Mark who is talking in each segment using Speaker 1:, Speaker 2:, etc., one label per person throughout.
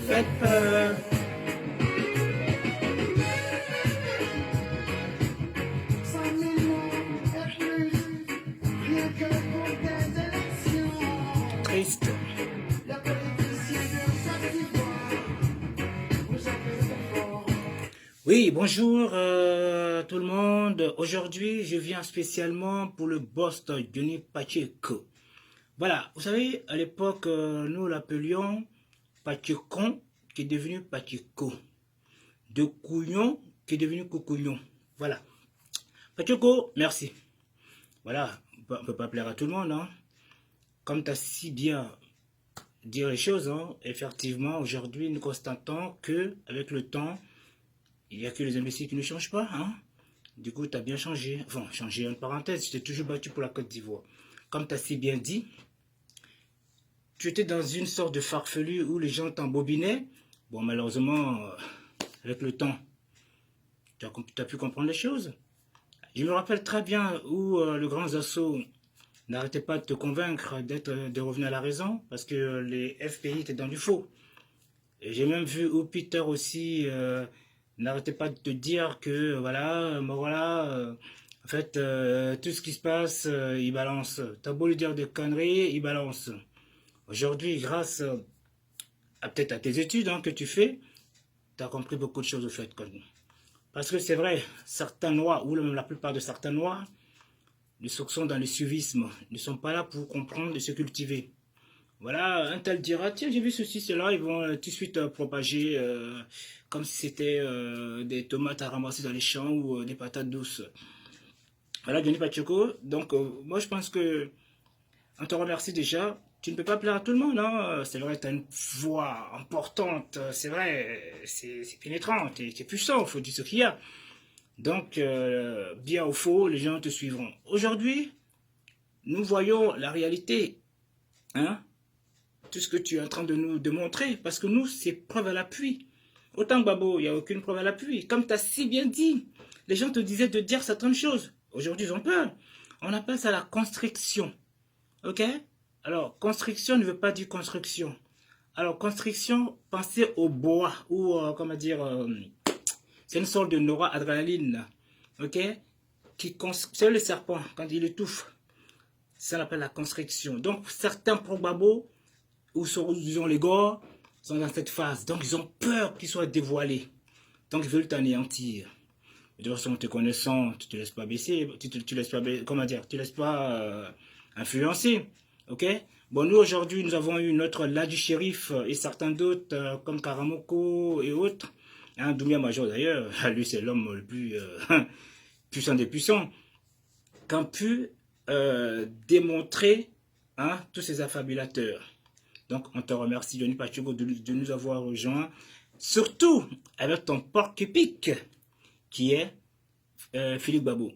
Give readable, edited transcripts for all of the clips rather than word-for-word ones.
Speaker 1: Faites peur. Triste. Oui, bonjour tout le monde. Aujourd'hui, je viens spécialement pour le boss de Johnny Pacheco. Voilà, vous savez, à l'époque, nous l'appelions Pachecon, qui est devenu Pacheco. De Couillon, qui est devenu Coucouillon. Voilà. Pacheco, merci. Voilà, on ne peut pas plaire à tout le monde, hein. Comme tu as si bien dit les choses, hein, effectivement, aujourd'hui, nous constatons que avec le temps, il n'y a que les imbéciles qui ne changent pas, hein. Du coup, tu as bien changé. Enfin, changé en parenthèse, je t'ai toujours battu pour la Côte d'Ivoire. Comme tu as si bien dit, tu étais dans une sorte de farfelu où les gens t'embobinaient. Bon, malheureusement, avec le temps, tu as pu comprendre les choses. Je me rappelle très bien où le grand Zasso n'arrêtait pas de te convaincre de revenir à la raison parce que les FPI étaient dans du faux. Et j'ai même vu où Peter aussi n'arrêtait pas de te dire que voilà, en fait, tout ce qui se passe, il balance. T'as beau lui dire des conneries, il balance. Aujourd'hui, grâce à peut-être à tes études que tu fais, tu as compris beaucoup de choses au fait. Parce que c'est vrai, certains noirs, ou même la plupart de certains noirs, ne sont dans le suivisme, ne sont pas là pour comprendre et se cultiver. Voilà, un tel dira, tiens, j'ai vu ceci, cela, ils vont tout de suite propager comme si c'était des tomates à ramasser dans les champs ou des patates douces. Voilà, Johnny Pacheco. Donc, moi, je pense que on te remercie déjà. Tu ne peux pas plaire à tout le monde, hein. C'est vrai, tu as une voix importante, c'est vrai, c'est pénétrant, tu es puissant, il faut dire ce qu'il y a. Donc, bien ou faux, les gens te suivront. Aujourd'hui, nous voyons la réalité, hein, tout ce que tu es en train de nous démontrer, parce que nous, c'est preuve à l'appui. Autant que Babo, il n'y a aucune preuve à l'appui. Comme tu as si bien dit, les gens te disaient de dire certaines choses. Aujourd'hui, ils ont peur. On appelle ça la constriction. Ok? Alors, constriction ne veut pas dire construction. Alors, constriction, pensez au bois, ou, comment dire, c'est une sorte de noradrénaline, ok? C'est le serpent, quand il étouffe, ça s'appelle la constriction. Donc, certains probabos, ou disons les gars, sont dans cette phase. Donc, ils ont peur qu'ils soient dévoilés. Donc, ils veulent t'anéantir. De toute façon, te connaissant, tu te laisses pas baisser, tu laisses pas, comment dire, tu laisses pas influencer, ok? Bon, nous, aujourd'hui, nous avons eu notre là du shérif et certains d'autres, comme Karamoko et autres, hein, Doumbia Major d'ailleurs, lui, c'est l'homme le plus puissant des puissants, qui ont pu démontrer tous ces affabulateurs. Donc, on te remercie, Johnny Pacheco, de nous avoir rejoints, surtout avec ton porc-épic, qui est Philippe Babo.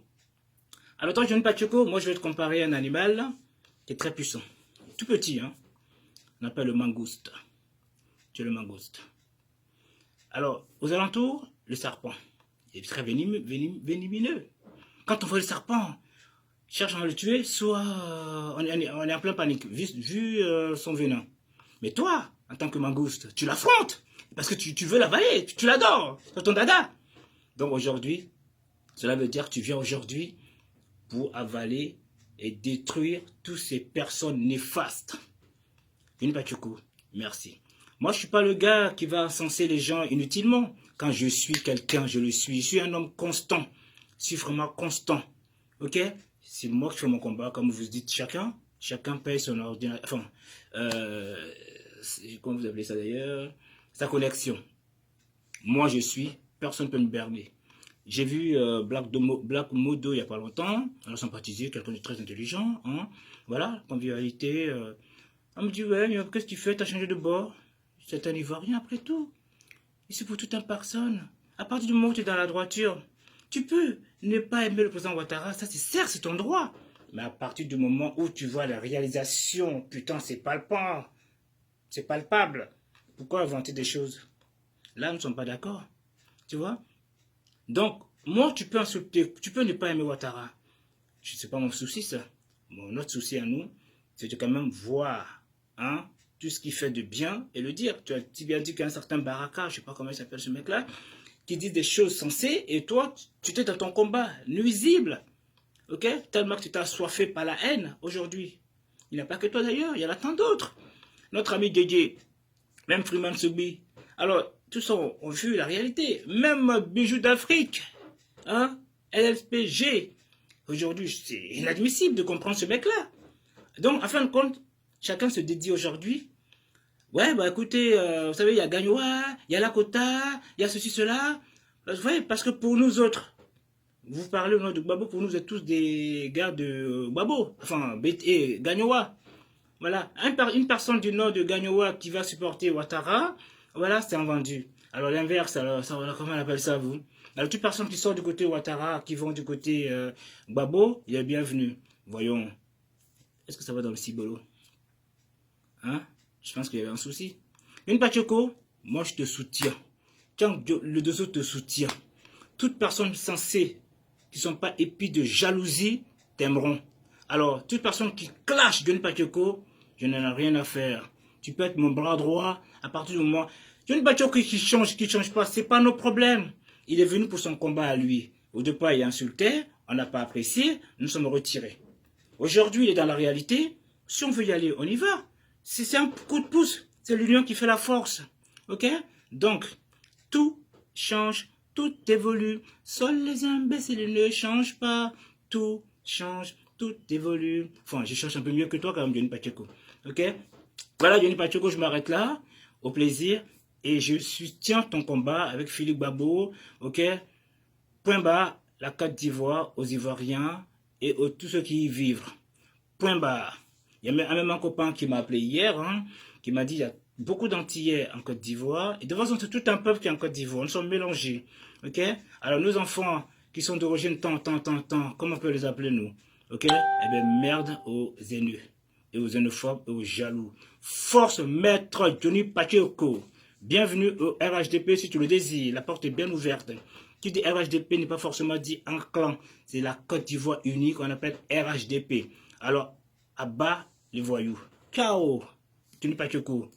Speaker 1: Alors toi, Johnny Pacheco, moi je vais te comparer à un animal qui est très puissant. Tout petit, hein. On appelle le mangouste. Tu es le mangouste. Alors, aux alentours, le serpent. Il est très vénémineux. Quand on voit le serpent, cherche à le tuer, soit on est en plein panique, vu son venin. Mais toi, en tant que mangouste, tu l'affrontes. Parce que tu veux l'avaler, tu l'adores. C'est ton dada. Donc aujourd'hui, cela veut dire que tu viens aujourd'hui pour avaler et détruire toutes ces personnes néfastes. Johnny Pacheco, merci. Moi, je ne suis pas le gars qui va encenser les gens inutilement. Quand je suis quelqu'un, je le suis. Je suis un homme constant. Je suis vraiment constant. Ok? C'est moi qui fais mon combat, comme vous dites, chacun. Chacun paye son ordinateur. Enfin, comment vous appelez ça d'ailleurs? Sa connexion. Moi, je suis. Personne ne peut me berner. J'ai vu Black Modo il n'y a pas longtemps. On a sympathisé, quelqu'un de très intelligent. Hein. Voilà, convivialité. On me dit, ouais, qu'est-ce que tu fais? Tu as changé de bord? C'est un Ivoirien après tout. Et c'est pour toute une personne. À partir du moment où tu es dans la droiture, tu peux ne pas aimer le président Ouattara, ça c'est certes, c'est ton droit. Mais à partir du moment où tu vois la réalisation, putain, c'est palpable. C'est palpable. Pourquoi inventer des choses? Là, nous ne sommes pas d'accord. Tu vois? Donc, moi, tu peux insulter, tu peux ne pas aimer Ouattara. C'est pas mon souci, ça. Notre souci à nous, c'est de quand même voir hein, tout ce qui fait de bien et le dire. Tu as bien dit qu'un certain Baraka, je ne sais pas comment il s'appelle ce mec-là, qui dit des choses sensées et toi, tu t'es dans ton combat nuisible. Ok? Tellement que tu t'es assoiffé par la haine aujourd'hui. Il n'y a pas que toi d'ailleurs, il y en a tant d'autres. Notre ami Dédé, même Freeman Soubi. Alors, tous ça ont vu la réalité. Même Bijoux d'Afrique, hein? LSPG. Aujourd'hui, c'est inadmissible de comprendre ce mec-là. Donc, en fin de compte, chacun se dédie aujourd'hui. Ouais, bah écoutez, vous savez, il y a Gagnoa, il y a Lakota, il y a ceci, cela. Vous voyez, parce que pour nous autres, vous parlez au nom de Gbagbo, pour nous, vous êtes tous des gars de Gbagbo, enfin, Gagnoa. Voilà, une personne du nord de Gagnoa qui va supporter Ouattara, voilà, c'est un vendu. Alors l'inverse, alors, comment on appelle ça, vous? Alors toute personne qui sort du côté Ouattara, qui vont du côté Gbagbo, il est bienvenu. Voyons, est-ce que ça va dans le cibolo? Hein? Je pense qu'il y avait un souci. Une Pachoko, moi je te soutiens. Quand le dessous te soutient, toute personne censée qui ne sont pas épis de jalousie t'aimeront. Alors, toute personne qui clash Johnny Pachoko, je n'en ai rien à faire. Tu peux être mon bras droit à partir du moment. Johnny Pachoko qui change pas, c'est pas nos problèmes. Il est venu pour son combat à lui. Au départ, il insultait, on n'a pas apprécié, nous sommes retirés. Aujourd'hui, il est dans la réalité. Si on veut y aller, on y va. C'est un coup de pouce. C'est l'union qui fait la force. Ok? Donc, tout change, tout évolue. Seuls les imbéciles ne changent pas. Tout change, tout évolue. Enfin, je cherche un peu mieux que toi quand même, Johnny Pacheco. Ok? Voilà, Johnny Pacheco, je m'arrête là. Au plaisir. Et je soutiens ton combat avec Philippe Babo. Ok? Point bas, la Côte d'Ivoire aux Ivoiriens et à tous ceux qui y vivent. Point barre. Il y a même un copain qui m'a appelé hier, hein, qui m'a dit il y a beaucoup d'Antillais en Côte d'Ivoire. Et de toute façon, c'est tout un peuple qui est en Côte d'Ivoire. Nous sommes mélangés. Ok? Alors, nos enfants qui sont d'origine comment on peut les appeler nous? Ok? Eh bien, merde aux haineux, et aux xénophobes, et aux jaloux. Force maître Johnny Pacheco. Bienvenue au RHDP si tu le désires. La porte est bien ouverte. Qui dit RHDP n'est pas forcément dit un clan. C'est la Côte d'Ivoire unie qu'on appelle RHDP. Alors, à bas les voyous. Ciao. Tu n'es pas Choco.